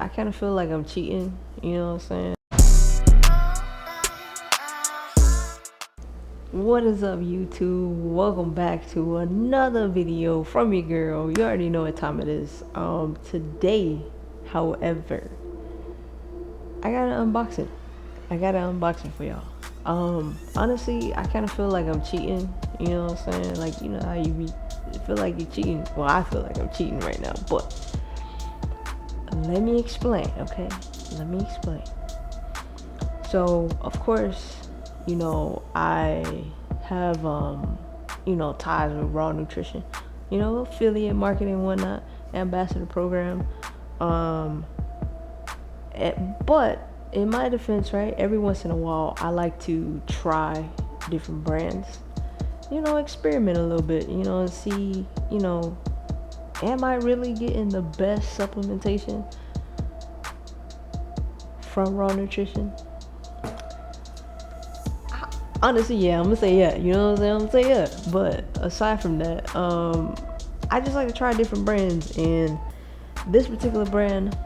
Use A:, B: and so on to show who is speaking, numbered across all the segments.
A: I kind of feel like I'm cheating, you know what I'm saying? What is up, YouTube? Welcome back to another video from your girl. You already know what time it is. Today, however, I got an unboxing. For y'all. Honestly, I kind of feel like I'm cheating, you know what I'm saying? Like, you know how you feel like you're cheating? Well, I feel like I'm cheating right now, but let me explain, okay? Let me explain. So, of course, you know, I have, you know, ties with Raw Nutrition, you know, affiliate marketing and whatnot, ambassador program. But in my defense, right, every once in a while, I like to try different brands, you know, experiment a little bit, you know, and see, you know, am I really getting the best supplementation from Raw Nutrition? Honestly, yeah, I'm gonna say yeah, you know what I'm saying? I'm gonna say yeah. But aside from that, I just like to try different brands, and this particular brand,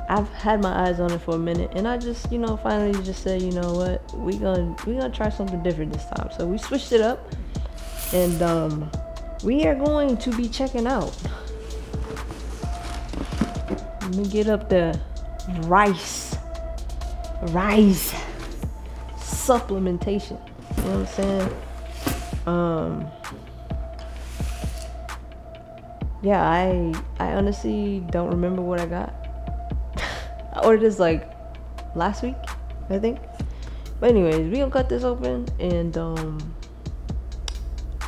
A: I've had my eyes on it for a minute, and I just, you know, finally just said, you know what, we gonna try something different this time. So we switched it up, and we are going to be checking out. Let me get up the Ryse Supplementation. You know what I'm saying? Yeah, I honestly don't remember what I got. I ordered this like last week, I think. But anyways, we gonna cut this open, and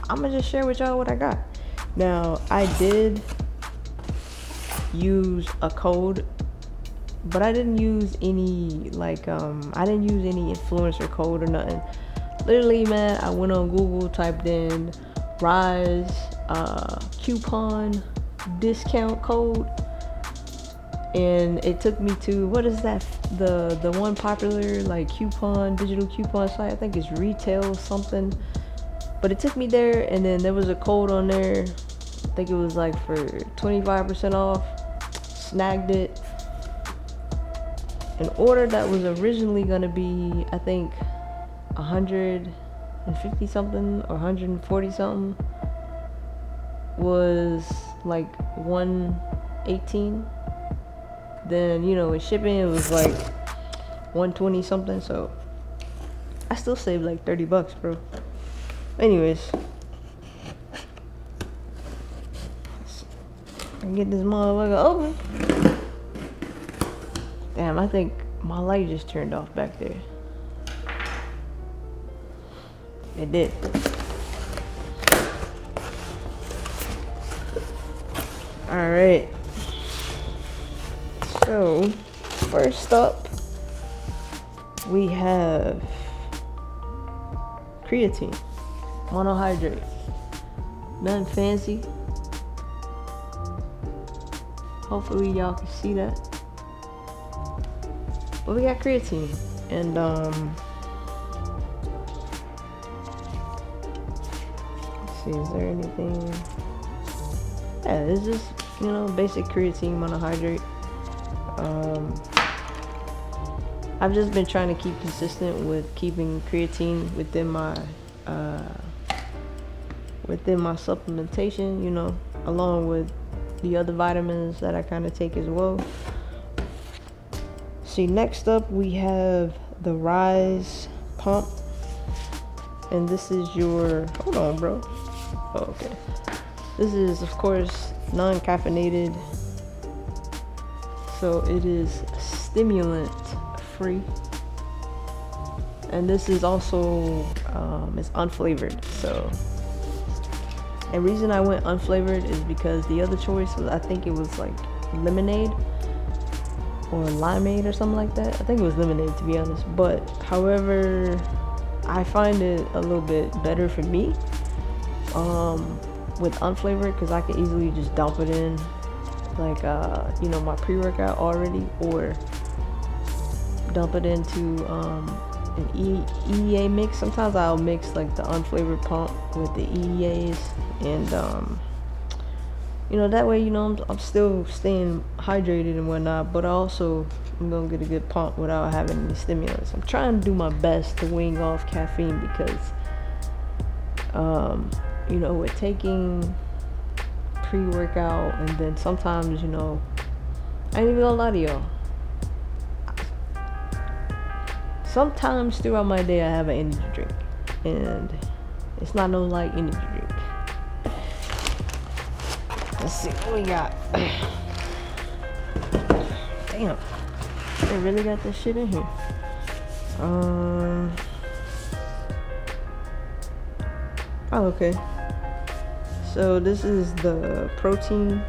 A: I'm gonna just share with y'all what I got. Now, I did use a code, but I didn't use any I didn't use any influencer code or nothing. Literally, man, I went on Google, typed in Ryse coupon discount code, and it took me to, what is that, the one popular like digital coupon site, I think it's Retail something, but it took me there, and then there was a code on there, I think it was like for 25% off. Snagged it. An order that was originally gonna be, I think, 150 something or 140 something was like 118. Then, you know, with shipping it was like 120 something, so I still saved like 30 bucks, bro. Anyways, I get this motherfucker open. Damn, I think my light just turned off back there. It did. Alright. So, first up, we have creatine, monohydrate. Nothing fancy. Hopefully y'all can see that. But we got creatine, and let's see, is there anything? Yeah, it's just, you know, basic creatine monohydrate. I've just been trying to keep consistent with keeping creatine within my supplementation, you know, along with the other vitamins that I kind of take as well. See, next up we have the Ryse pump, and this is your, hold on, bro. Oh, okay. This is, of course, non-caffeinated, so it is stimulant free, and this is also it's unflavored. So, and reason I went unflavored is because the other choice was, I think it was like lemonade or limeade or something like that. I think it was lemonade, to be honest, but however, I find it a little bit better for me with unflavored, because I can easily just dump it in like you know, my pre-workout already, or dump it into an EEA mix. Sometimes I'll mix like the unflavored pump with the EEAs, and you know, that way, you know, I'm still staying hydrated and whatnot, but also I'm gonna get a good pump without having any stimulants. I'm trying to do my best to wean off caffeine because, you know, with taking pre-workout and then sometimes, you know, I ain't even gonna lie to y'all. Sometimes throughout my day I have an energy drink, and it's not no light energy drink. Let's see what we got. Damn, they really got this shit in here. Oh, okay. So this is the protein,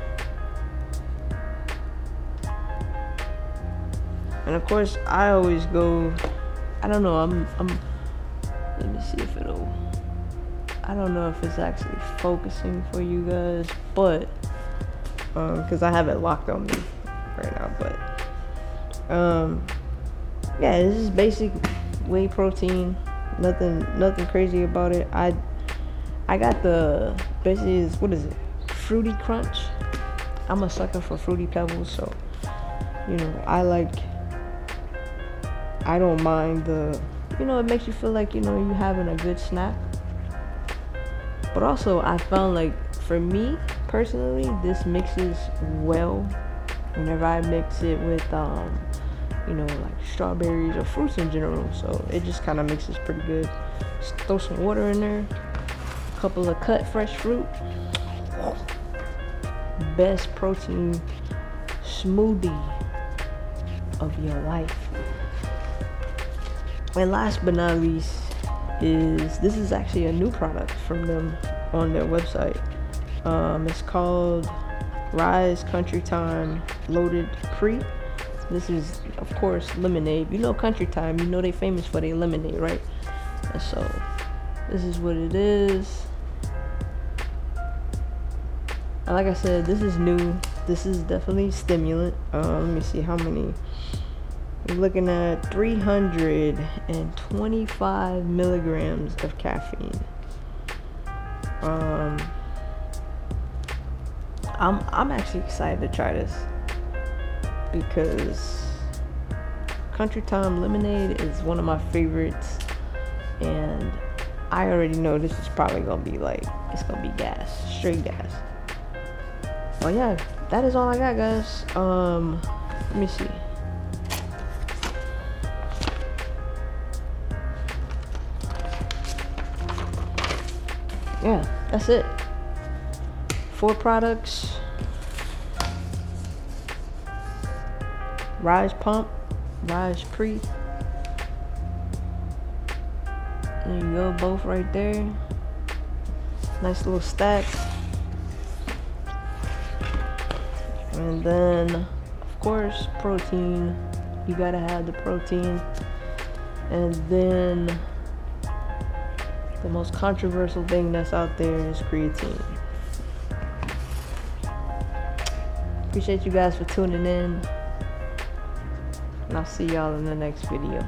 A: and of course I always go. I don't know. I'm. Let me see if it'll. I don't know if it's actually focusing for you guys, but because I have it locked on me right now, but yeah, this is basic whey protein. Nothing crazy about it. I got the basically is, what is it? Fruity Crunch. I'm a sucker for Fruity Pebbles, so you know I don't mind the, you know, it makes you feel like, you know, you're having a good snack. But also I found like for me personally, this mixes well whenever I mix it with you know, like strawberries or fruits in general. So it just kind of mixes pretty good. Just throw some water in there, a couple of cut fresh fruit. Best protein smoothie of your life. And last but not least this is actually a new product from them on their website. It's called Ryse Country Time Loaded Pre. This is, of course, lemonade. You know Country Time, you know they famous for their lemonade, right? And so this is what it is. And like I said, this is new. This is definitely stimulant. Let me see how many. We're looking at 325 milligrams of caffeine. I'm actually excited to try this because Country Time lemonade is one of my favorites, and I already know this is probably gonna be like, it's gonna be gas, straight gas. Well, yeah, that is all I got, guys. Let me see. Yeah, that's it. 4 products. Ryse Pump, Ryse Pre. There you go, both right there. Nice little stack. And then, of course, protein. You gotta have the protein. And then the most controversial thing that's out there is creatine. Appreciate you guys for tuning in, and I'll see y'all in the next video.